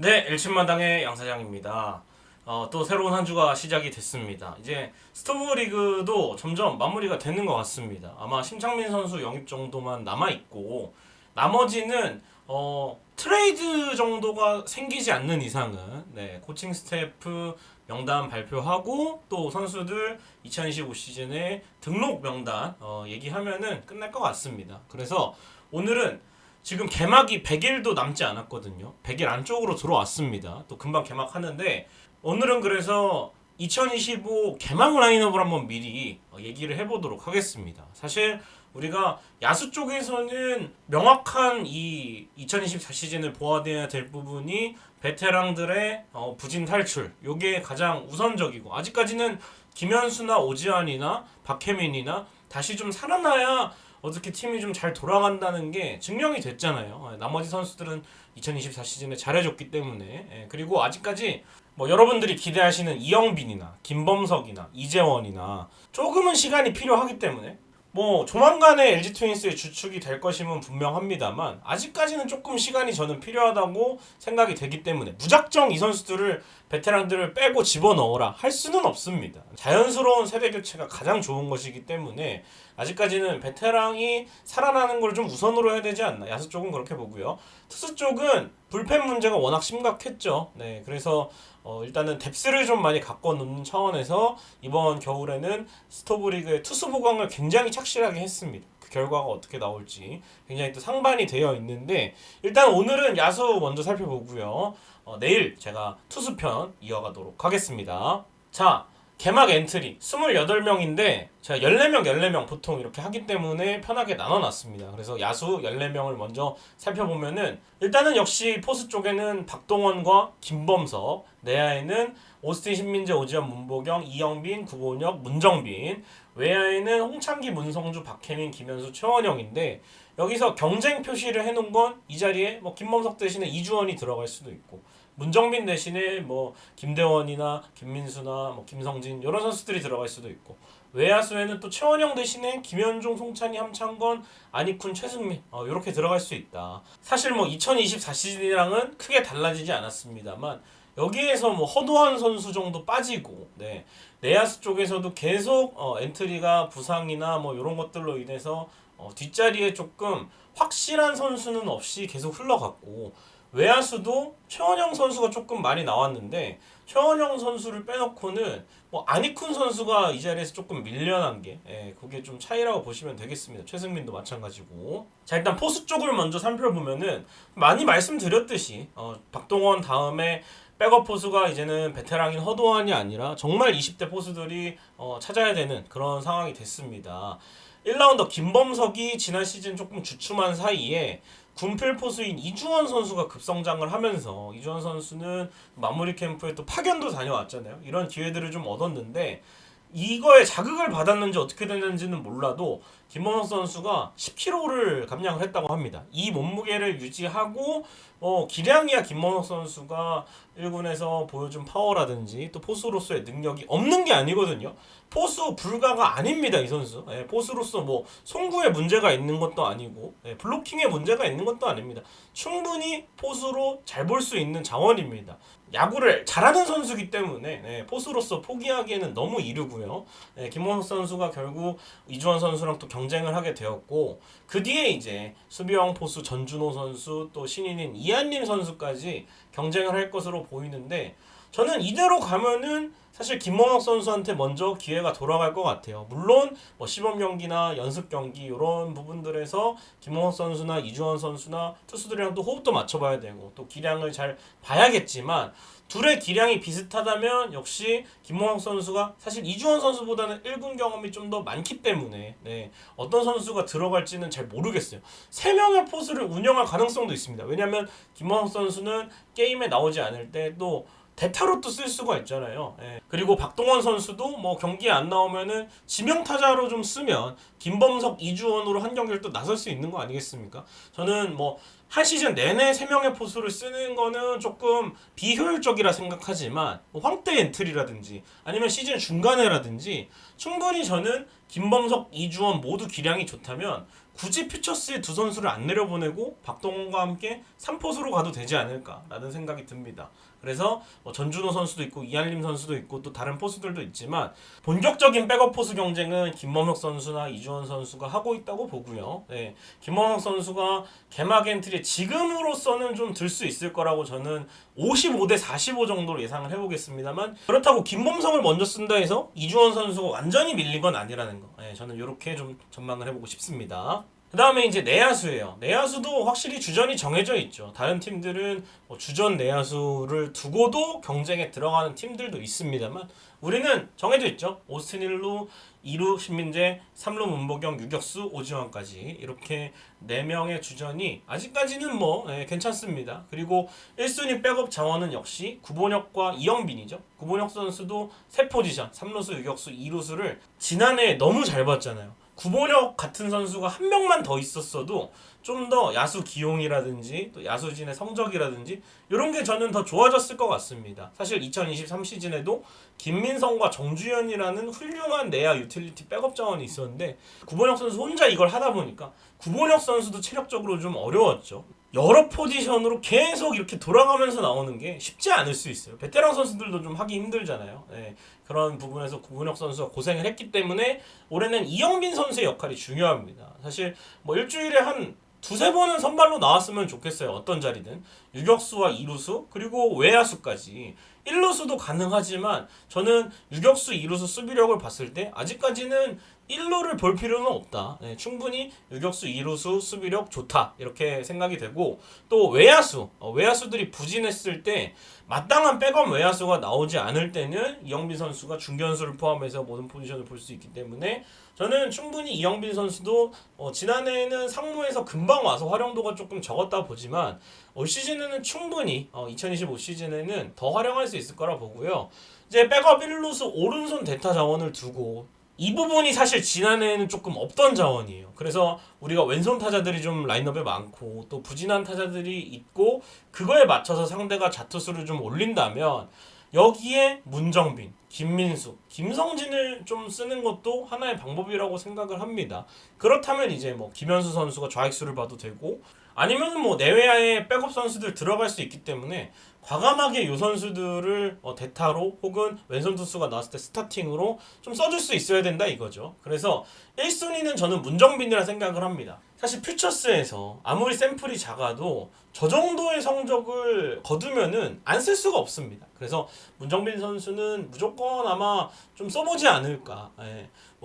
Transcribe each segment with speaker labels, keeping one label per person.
Speaker 1: 네, 일침마당의 양사장입니다. 또 새로운 한 주가 시작이 됐습니다. 이제 스토브 리그도 점점 마무리가 되는 것 같습니다. 아마 심창민 선수 영입 정도만 남아있고, 나머지는 트레이드 정도가 생기지 않는 이상은 코칭 스태프 명단 발표하고 또 선수들 2025 시즌에 등록 명단 얘기하면은 끝날 것 같습니다. 그래서 오늘은 지금 개막이 100일도 남지 않았거든요. 100일 안쪽으로 들어왔습니다. 또 금방 개막하는데 오늘은 그래서 2025 개막 라인업을 한번 미리 얘기를 해보도록 하겠습니다. 사실 우리가 야수 쪽에서는 명확한 이 2024 시즌을 보아야 될 부분이 베테랑들의 부진 탈출, 요게 가장 우선적이고, 아직까지는 김현수나 오지환이나 박혜민이나 다시 좀 살아나야 어떻게 팀이 좀 잘 돌아간다는 게 증명이 됐잖아요. 나머지 선수들은 2024 시즌에 잘해줬기 때문에. 그리고 아직까지 뭐 여러분들이 기대하시는 이영빈이나 김범석이나 이재원이나 조금은 시간이 필요하기 때문에 뭐 조만간에 LG 트윈스의 주축이 될 것임은 분명합니다만, 아직까지는 조금 시간이 저는 필요하다고 생각이 되기 때문에 무작정 이 선수들을, 베테랑들을 빼고 집어넣어라 할 수는 없습니다. 자연스러운 세대 교체가 가장 좋은 것이기 때문에 아직까지는 베테랑이 살아나는 걸 좀 우선으로 해야 되지 않나, 야수 쪽은 그렇게 보고요. 투수 쪽은 불펜 문제가 워낙 심각했죠. 그래서 일단은 뎁스를 좀 많이 갖고 놓는 차원에서 이번 겨울에는 스토브리그의 투수 보강을 굉장히 착실하게 했습니다. 그 결과가 어떻게 나올지 굉장히 또 상반이 되어 있는데, 일단 오늘은 야수 먼저 살펴보고요. 내일 제가 투수편 이어가도록 하겠습니다. 자, 개막 엔트리 28명인데 제가 14명 보통 이렇게 하기 때문에 편하게 나눠놨습니다. 그래서 야수 14명을 먼저 살펴보면은, 일단은 역시 포수 쪽에는 박동원과 김범석, 내야에는 오스틴 신민재, 오지환, 문보경, 이영빈, 구본혁, 문정빈, 외야에는 홍창기, 문성주, 박혜민, 김현수, 최원영인데, 여기서 경쟁 표시를 해놓은 건 이 자리에 뭐 김범석 대신에 이주원이 들어갈 수도 있고, 문정빈 대신에 뭐 김대원이나 김민수나 뭐 김성진 이런 선수들이 들어갈 수도 있고, 외야수에는 또 최원영 대신에 김현종, 송찬희, 함창건, 안익훈, 최승민 이렇게 들어갈 수 있다. 사실 뭐 2024 시즌이랑은 크게 달라지지 않았습니다만, 여기에서 뭐 허도한 선수 정도 빠지고, 내야수 쪽에서도 계속 엔트리가 부상이나 뭐 이런 것들로 인해서 뒷자리에 조금 확실한 선수는 없이 계속 흘러갔고, 외야수도 최원영 선수가 조금 많이 나왔는데, 최원영 선수를 빼놓고는 뭐 안익훈 선수가 이 자리에서 조금 밀려난 게, 그게 좀 차이라고 보시면 되겠습니다. 최승민도 마찬가지고. 자, 일단 포수 쪽을 먼저 살펴보면은 많이 말씀드렸듯이 박동원 다음에 백업 포수가 이제는 베테랑인 허도환이 아니라 정말 20대 포수들이 찾아야 되는 그런 상황이 됐습니다. 1라운더 김범석이 지난 시즌 조금 주춤한 사이에 군필 포수인 이주원 선수가 급성장을 하면서, 이주원 선수는 마무리 캠프에 또 파견도 다녀왔잖아요. 이런 기회들을 좀 얻었는데, 이거에 자극을 받았는지 어떻게 됐는지는 몰라도 김범석 선수가 10kg를 감량을 했다고 합니다. 이 몸무게를 유지하고 기량이야 김범석 선수가 1군에서 보여준 파워라든지 또 포수로서의 능력이 없는 게 아니거든요. 포수 불가가 아닙니다, 이 선수. 포수로서 뭐 송구에 문제가 있는 것도 아니고 블로킹에 문제가 있는 것도 아닙니다. 충분히 포수로 잘 볼 수 있는 자원입니다. 야구를 잘하는 선수이기 때문에 포수로서 포기하기에는 너무 이르고요. 김범석 선수가 결국 이주원 선수랑 또 경쟁을 하게 되었고, 그 뒤에 이제 수비형 포수 전준호 선수, 또 신인인 이한림 선수까지 경쟁을 할 것으로 보이는데, 저는 이대로 가면은 사실 김범석 선수한테 먼저 기회가 돌아갈 것 같아요. 물론 뭐 시범 경기나 연습 경기 이런 부분들에서 김범석 선수나 이주원 선수나 투수들이랑 또 호흡도 맞춰봐야 되고 또 기량을 잘 봐야겠지만, 둘의 기량이 비슷하다면 역시 김범석 선수가, 사실 이주원 선수보다는 1군 경험이 좀 더 많기 때문에 어떤 선수가 들어갈지는 잘 모르겠어요. 3명의 포수를 운영할 가능성도 있습니다. 왜냐하면 김범석 선수는 게임에 나오지 않을 때 또 대타로 또 쓸 수가 있잖아요. 그리고 박동원 선수도 뭐 경기에 안 나오면은 지명타자로 좀 쓰면 김범석, 이주원으로 한 경기를 또 나설 수 있는 거 아니겠습니까? 저는 뭐 한 시즌 내내 3명의 포수를 쓰는 거는 조금 비효율적이라 생각하지만, 뭐 황때 엔트리라든지 아니면 시즌 중간에라든지 충분히 저는 김범석, 이주원 모두 기량이 좋다면 굳이 퓨처스의 두 선수를 안 내려보내고 박동원과 함께 3포수로 가도 되지 않을까라는 생각이 듭니다. 그래서 전준호 선수도 있고 이한림 선수도 있고 또 다른 포수들도 있지만 본격적인 백업 포수 경쟁은 김범석 선수나 이주원 선수가 하고 있다고 보고요. 네, 김범석 선수가 개막 엔트리에 지금으로서는 좀 들 수 있을 거라고 저는 55대 45 정도로 예상을 해보겠습니다만, 그렇다고 김범석을 먼저 쓴다 해서 이주원 선수가 완전히 밀린 건 아니라는 거, 네, 저는 이렇게 좀 전망을 해보고 싶습니다. 그 다음에 이제 내야수예요. 내야수도 확실히 주전이 정해져 있죠. 다른 팀들은 주전 내야수를 두고도 경쟁에 들어가는 팀들도 있습니다만 우리는 정해져 있죠. 오스틴 1루, 2루 신민재, 3루 문보경, 유격수 오지환까지 이렇게 4명의 주전이 아직까지는 괜찮습니다. 그리고 1순위 백업 자원은 역시 구본혁과 이영빈이죠. 구본혁 선수도 세 포지션 3루수, 유격수, 2루수를 지난해에 너무 잘 봤잖아요. 구본혁 같은 선수가 한 명만 더 있었어도 좀 더 야수 기용이라든지 또 야수진의 성적이라든지 이런 게 저는 더 좋아졌을 것 같습니다. 사실 2023 시즌에도 김민성과 정주현이라는 훌륭한 내야 유틸리티 백업 자원이 있었는데 구본혁 선수 혼자 이걸 하다 보니까 구본혁 선수도 체력적으로 좀 어려웠죠. 여러 포지션으로 계속 이렇게 돌아가면서 나오는 게 쉽지 않을 수 있어요. 베테랑 선수들도 좀 하기 힘들잖아요. 네, 그런 부분에서 구본혁 선수가 고생을 했기 때문에 올해는 이영빈 선수의 역할이 중요합니다. 사실 일주일에 한 두세 번은 선발로 나왔으면 좋겠어요. 어떤 자리든. 유격수와 2루수 그리고 외야수까지. 1루수도 가능하지만 저는 유격수, 2루수 수비력을 봤을 때 아직까지는 1루를 볼 필요는 없다. 네, 충분히 유격수, 2루수 수비력 좋다. 이렇게 생각이 되고 또 외야수들이 부진했을 때 마땅한 백업 외야수가 나오지 않을 때는 이영빈 선수가 중견수를 포함해서 모든 포지션을 볼 수 있기 때문에 저는 충분히 이영빈 선수도 지난해에는 상무에서 금방 와서 활용도가 조금 적었다 보지만 올 시즌에는 충분히 2025 시즌에는 더 활용할 수 있을 거라 보고요. 이제 백업 1루수 오른손 대타 자원을 두고 이 부분이 사실 지난해에는 조금 없던 자원이에요. 그래서 우리가 왼손 타자들이 좀 라인업에 많고 또 부진한 타자들이 있고 그거에 맞춰서 상대가 자투수를 좀 올린다면 여기에 문정빈, 김민수, 김성진을 좀 쓰는 것도 하나의 방법이라고 생각을 합니다. 그렇다면 이제 김현수 선수가 좌익수를 봐도 되고 아니면 내외야에 백업 선수들 들어갈 수 있기 때문에 과감하게 이 선수들을 대타로 혹은 왼손 투수가 나왔을 때 스타팅으로 좀 써줄 수 있어야 된다 이거죠. 그래서 1순위는 저는 문정빈이라 생각을 합니다. 사실 퓨처스에서 아무리 샘플이 작아도 저 정도의 성적을 거두면은 안 쓸 수가 없습니다. 그래서 문정빈 선수는 무조건 아마 좀 써보지 않을까.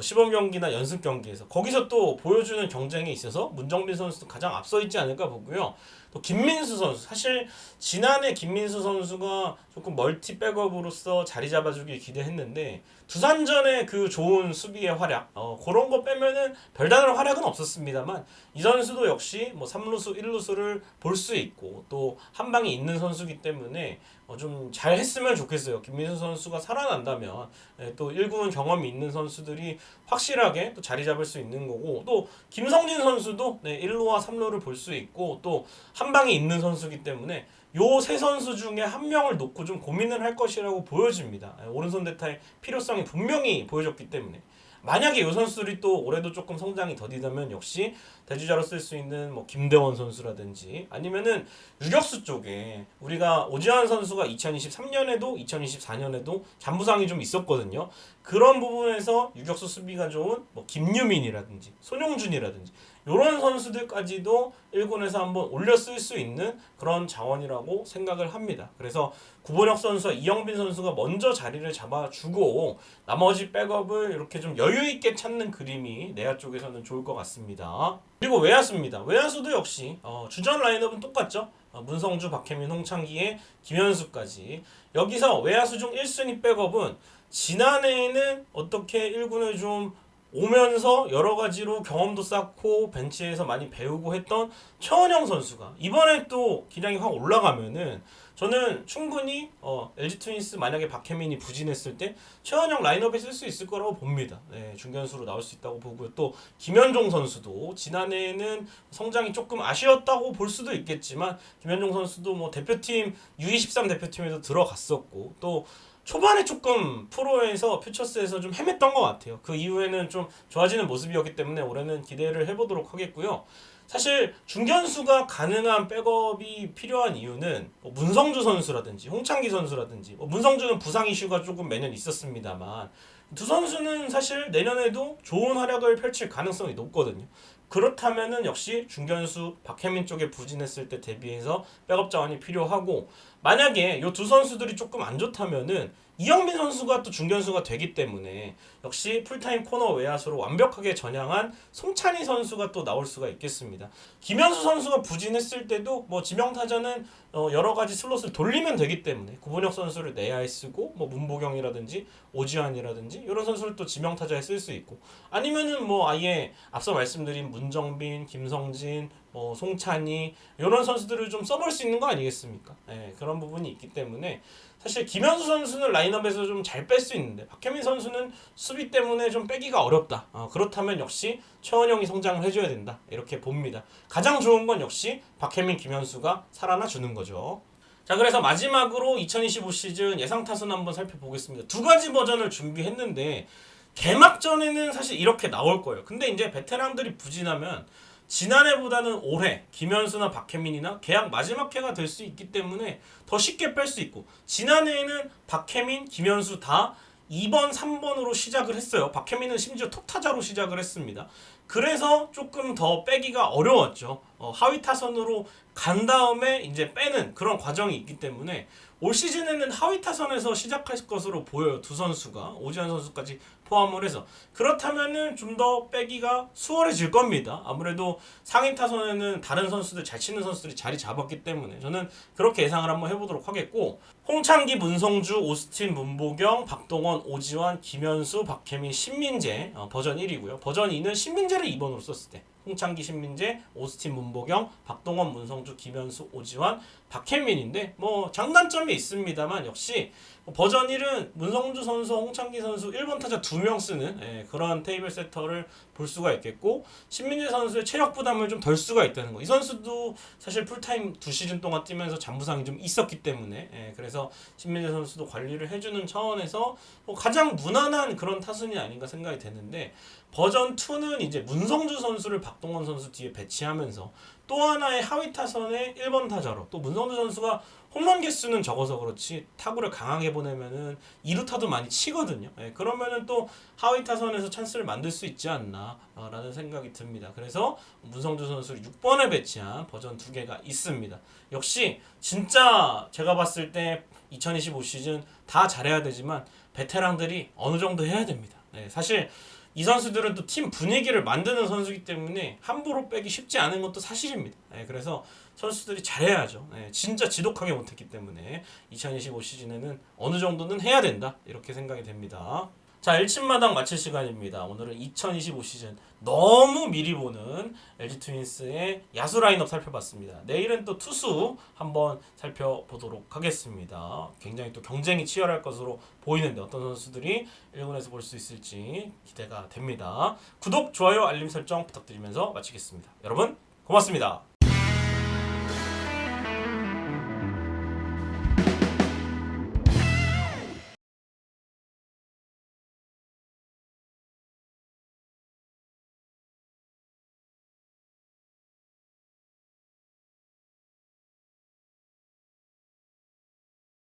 Speaker 1: 시범 경기나 연습 경기에서 거기서 또 보여주는 경쟁에 있어서 문정빈 선수도 가장 앞서 있지 않을까 보고요. 또 김민수 선수, 사실 지난해 김민수 선수가 조금 멀티 백업으로서 자리 잡아주길 기대했는데 두산전에 그 좋은 수비의 활약 그런 거 빼면은 별다른 활약은 없었습니다만 이 선수도 역시 3루수 1루수를 볼 수 있고 또 한 방이 있는 선수이기 때문에 좀 잘 했으면 좋겠어요. 김민수 선수가 살아난다면 또 1군 경험이 있는 선수들이 확실하게 또 자리 잡을 수 있는 거고 또 김성진 선수도 1루와 3루를 볼 수 있고 또 한 방이 있는 선수이기 때문에 요 세 선수 중에 한 명을 놓고 좀 고민을 할 것이라고 보여집니다. 오른손 대타의 필요성이 분명히 보여졌기 때문에 만약에 이 선수들이 또 올해도 조금 성장이 더디다면 역시 대주자로 쓸 수 있는 김대원 선수라든지 아니면은 유격수 쪽에 우리가 오지환 선수가 2023년에도 2024년에도 잔부상이 좀 있었거든요. 그런 부분에서 유격수 수비가 좋은 김유민이라든지 손용준이라든지 이런 선수들까지도 1군에서 한번 올려 쓸 수 있는 그런 자원이라고 생각을 합니다. 그래서 구본혁 선수와 이영빈 선수가 먼저 자리를 잡아주고 나머지 백업을 이렇게 좀 여유 있게 찾는 그림이 내야 쪽에서는 좋을 것 같습니다. 그리고 외야수입니다. 외야수도 역시 주전 라인업은 똑같죠. 문성주, 박혜민, 홍창기에 김현수까지. 여기서 외야수 중 1순위 백업은 지난해에는 어떻게 1군을 좀 오면서 여러 가지로 경험도 쌓고 벤치에서 많이 배우고 했던 최원영 선수가 이번에 또 기량이 확 올라가면은 저는 충분히 LG 트윈스 만약에 박혜민이 부진했을 때 최원영 라인업에 쓸 수 있을 거라고 봅니다. 네, 중견수로 나올 수 있다고 보고요. 또 김현종 선수도 지난해에는 성장이 조금 아쉬웠다고 볼 수도 있겠지만 김현종 선수도 뭐 대표팀 U23 대표팀에도 들어갔었고 또 초반에 조금 프로에서 퓨처스에서 좀 헤맸던 것 같아요. 그 이후에는 좀 좋아지는 모습이었기 때문에 올해는 기대를 해보도록 하겠고요. 사실 중견수가 가능한 백업이 필요한 이유는 뭐 문성주 선수라든지 홍창기 선수라든지 문성주는 부상 이슈가 조금 매년 있었습니다만 두 선수는 사실 내년에도 좋은 활약을 펼칠 가능성이 높거든요. 그렇다면은 역시 중견수 박혜민 쪽에 부진했을 때 대비해서 백업 자원이 필요하고 만약에 이 두 선수들이 조금 안 좋다면은 이영빈 선수가 또 중견수가 되기 때문에 역시 풀타임 코너 외야수로 완벽하게 전향한 송찬희 선수가 또 나올 수가 있겠습니다. 김현수 선수가 부진했을 때도 뭐 지명타자는 여러 가지 슬롯을 돌리면 되기 때문에 구본혁 선수를 내야에 쓰고 뭐 문보경이라든지 오지환이라든지 이런 선수를 또 지명타자에 쓸 수 있고 아니면은 뭐 아예 앞서 말씀드린 문정빈, 김성진, 송찬희 이런 선수들을 좀 써볼 수 있는 거 아니겠습니까? 네, 그런 부분이 있기 때문에 사실 김현수 선수는 라인업에서 좀 잘 뺄 수 있는데 박혜민 선수는 수비 때문에 좀 빼기가 어렵다. 그렇다면 역시 최원영이 성장을 해줘야 된다. 이렇게 봅니다. 가장 좋은 건 역시 박혜민, 김현수가 살아나 주는 거죠. 자, 그래서 마지막으로 2025 시즌 예상 타선 한번 살펴보겠습니다. 두 가지 버전을 준비했는데 개막전에는 사실 이렇게 나올 거예요. 근데 이제 베테랑들이 부진하면 지난해보다는 올해 김현수나 박혜민이나 계약 마지막 해가 될 수 있기 때문에 더 쉽게 뺄 수 있고 지난해에는 박혜민, 김현수 다 2번, 3번으로 시작을 했어요. 박혜민은 심지어 톱타자로 시작을 했습니다. 그래서 조금 더 빼기가 어려웠죠. 하위 타선으로 간 다음에 이제 빼는 그런 과정이 있기 때문에 올 시즌에는 하위 타선에서 시작할 것으로 보여요. 두 선수가 오지환 선수까지 포함을 해서 그렇다면은 좀 더 빼기가 수월해질 겁니다. 아무래도 상위 타선에는 다른 선수들 잘 치는 선수들이 자리 잡았기 때문에 저는 그렇게 예상을 한번 해보도록 하겠고 홍창기, 문성주, 오스틴, 문보경, 박동원, 오지환, 김현수, 박혜민, 신민재 버전 1이고요. 버전 2는 신민재를 2번으로 썼을 때 홍창기, 신민재, 오스틴, 문보경, 박동원, 문성주, 김현수, 오지환, 박혜민인데 뭐 장단점이 있습니다만 역시 버전 1은 문성주 선수, 홍창기 선수 1번 타자 2명 쓰는 그런 테이블 세터를 볼 수가 있겠고 신민재 선수의 체력 부담을 좀 덜 수가 있다는 거. 이 선수도 사실 풀타임 2시즌 동안 뛰면서 잔부상이 좀 있었기 때문에 그래서 신민재 선수도 관리를 해주는 차원에서 뭐 가장 무난한 그런 타순이 아닌가 생각이 되는데 버전 2는 이제 문성주 선수를 박동원 선수 뒤에 배치하면서 또 하나의 하위 타선의 1번 타자로 또 문성주 선수가 홈런 개수는 적어서 그렇지 타구를 강하게 보내면은 2루타도 많이 치거든요. 그러면은 또 하위 타선에서 찬스를 만들 수 있지 않나라는 생각이 듭니다. 그래서 문성주 선수를 6번에 배치한 버전 2개가 있습니다. 역시 진짜 제가 봤을 때 2025 시즌 다 잘해야 되지만 베테랑들이 어느 정도 해야 됩니다. 사실 이 선수들은 또 팀 분위기를 만드는 선수이기 때문에 함부로 빼기 쉽지 않은 것도 사실입니다. 그래서 선수들이 잘해야죠. 진짜 지독하게 못했기 때문에 2025 시즌에는 어느 정도는 해야 된다 이렇게 생각이 됩니다. 자, 1침마당 마칠 시간입니다. 오늘은 2025 시즌 너무 미리 보는 LG 트윈스의 야수 라인업 살펴봤습니다. 내일은 또 투수 한번 살펴보도록 하겠습니다. 굉장히 또 경쟁이 치열할 것으로 보이는데 어떤 선수들이 1군에서 볼 수 있을지 기대가 됩니다. 구독, 좋아요, 알림 설정 부탁드리면서 마치겠습니다. 여러분 고맙습니다.